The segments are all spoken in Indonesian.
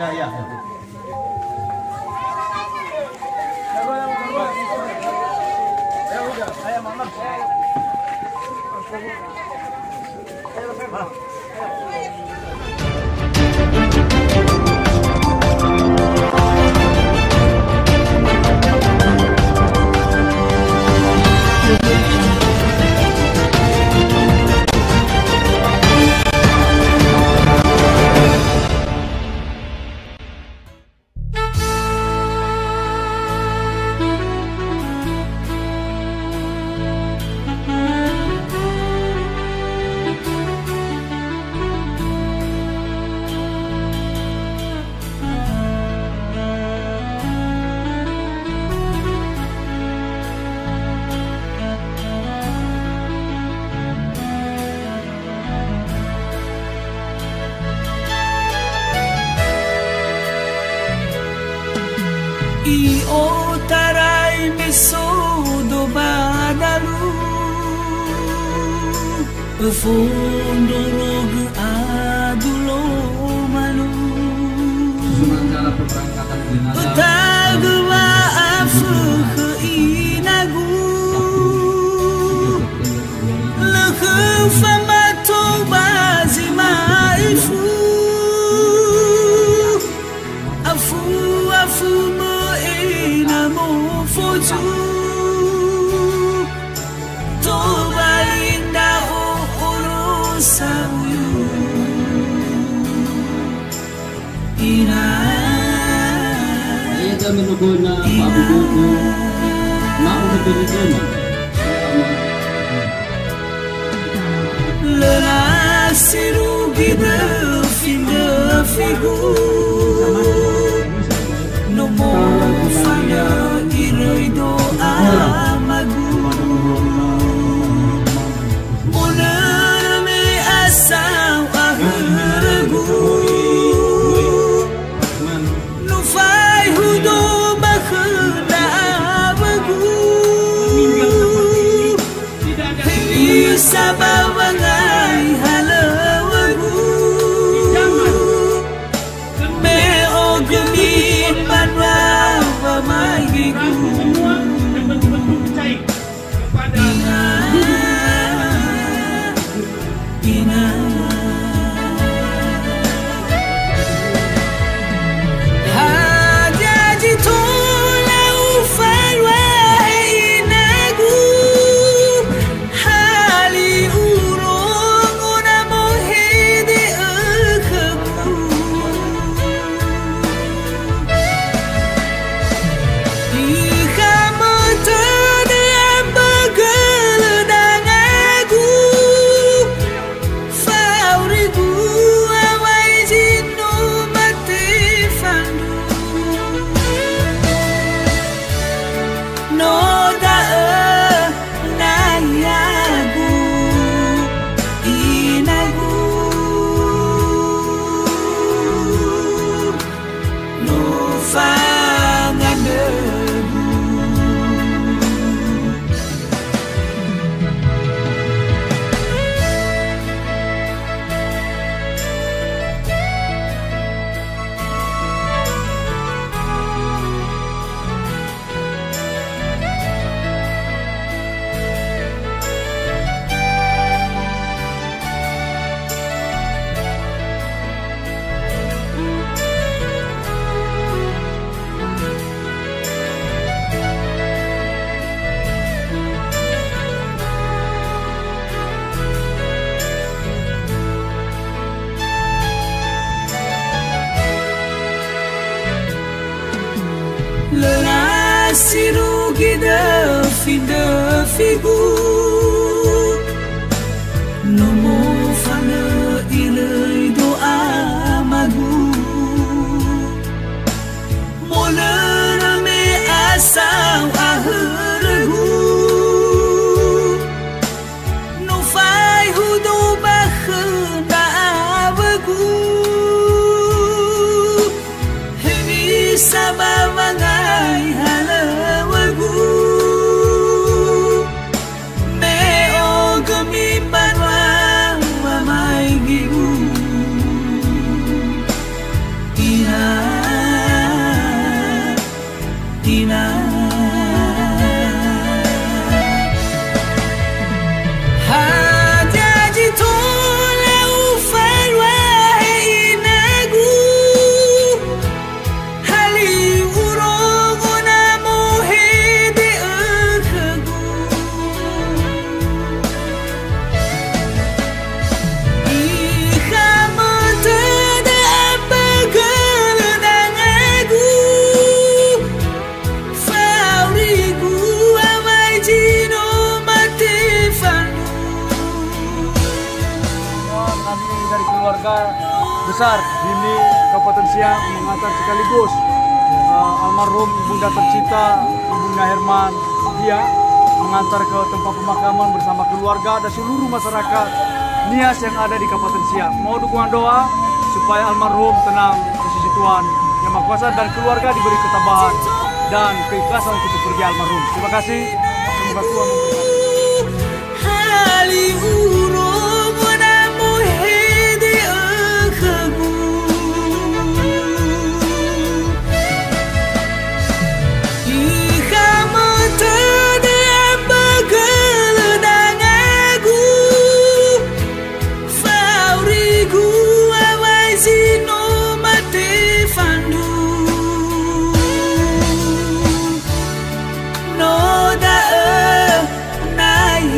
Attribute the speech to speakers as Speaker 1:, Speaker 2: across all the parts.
Speaker 1: Ya, ya. Ya udah, saya Mama.
Speaker 2: I otarai mesodo badalu Fondo rogu adulo malu
Speaker 3: Sementara pemberangkatan jenazah
Speaker 2: Utagwa afu ke inagu Lekhu famato bazima ifu Afu mo enamo foju Toba inda o orosayu Ina
Speaker 3: Ito menunggu na pabubuko Maunapili ko na
Speaker 2: Lenasiru gida finda figu No more fire irido amagu Moname asau ahuragu No fai hudo bakhna amagu Isabawangai halawagu Me ogemin manwa pamagigu Ina Hajaji tola ufalwa inagu Hali urong una mohede akagu Ika motoda bagala dangagu Faurigu awai jino mati fandu Noda nayagu inagu No fangadegu Lenasiru gida finda figu No mo fana ilai doa magu Molana me asau ahuragu No fai hudo bakhna awagu Hemi sabawangai halawagu Me Tina Hajaji tole ufarwa inagu Hali urogo na mohede akagu
Speaker 1: Dari keluarga besar Dini Kabupaten Siak mengantar sekaligus almarhum Ibunda tercinta Ibunda Herman dia mengantar ke tempat pemakaman bersama keluarga dan seluruh masyarakat Nias yang ada di Kabupaten Siak. Mau dukungan doa supaya almarhum tenang di sisi Tuhan Yang Maha Kuasa dan keluarga diberi ketabahan dan keikhlasan untuk pergi almarhum. Terima kasih. Semoga Tuhan
Speaker 2: No da na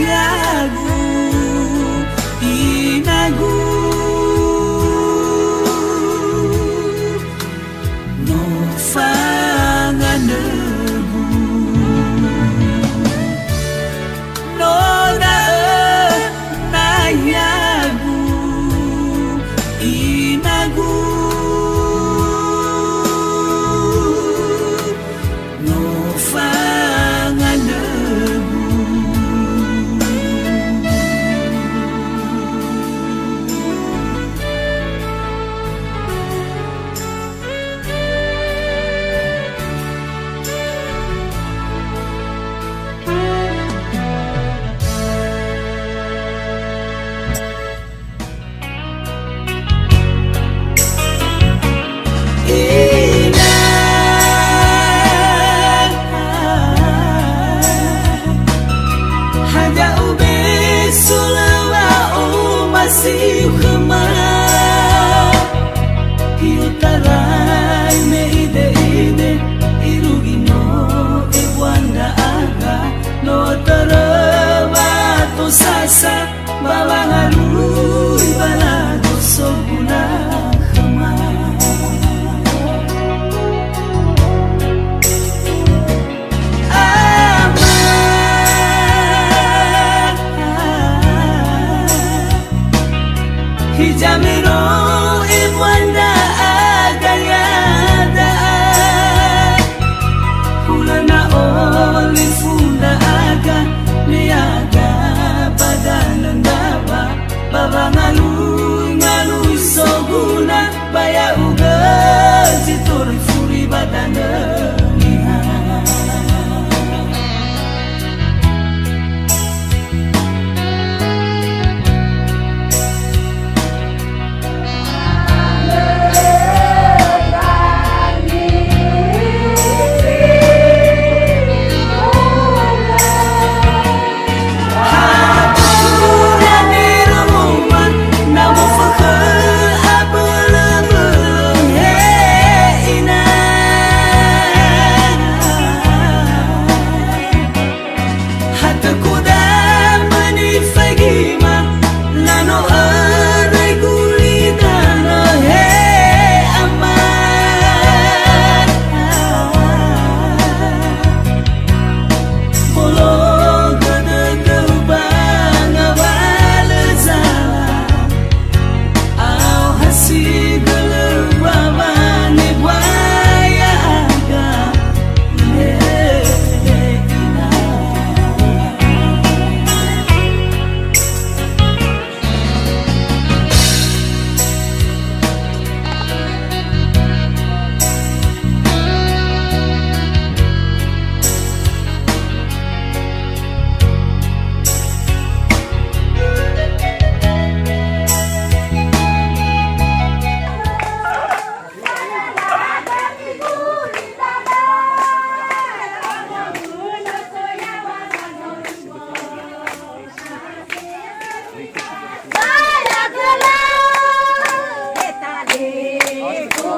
Speaker 2: yagu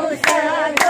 Speaker 4: Ustaz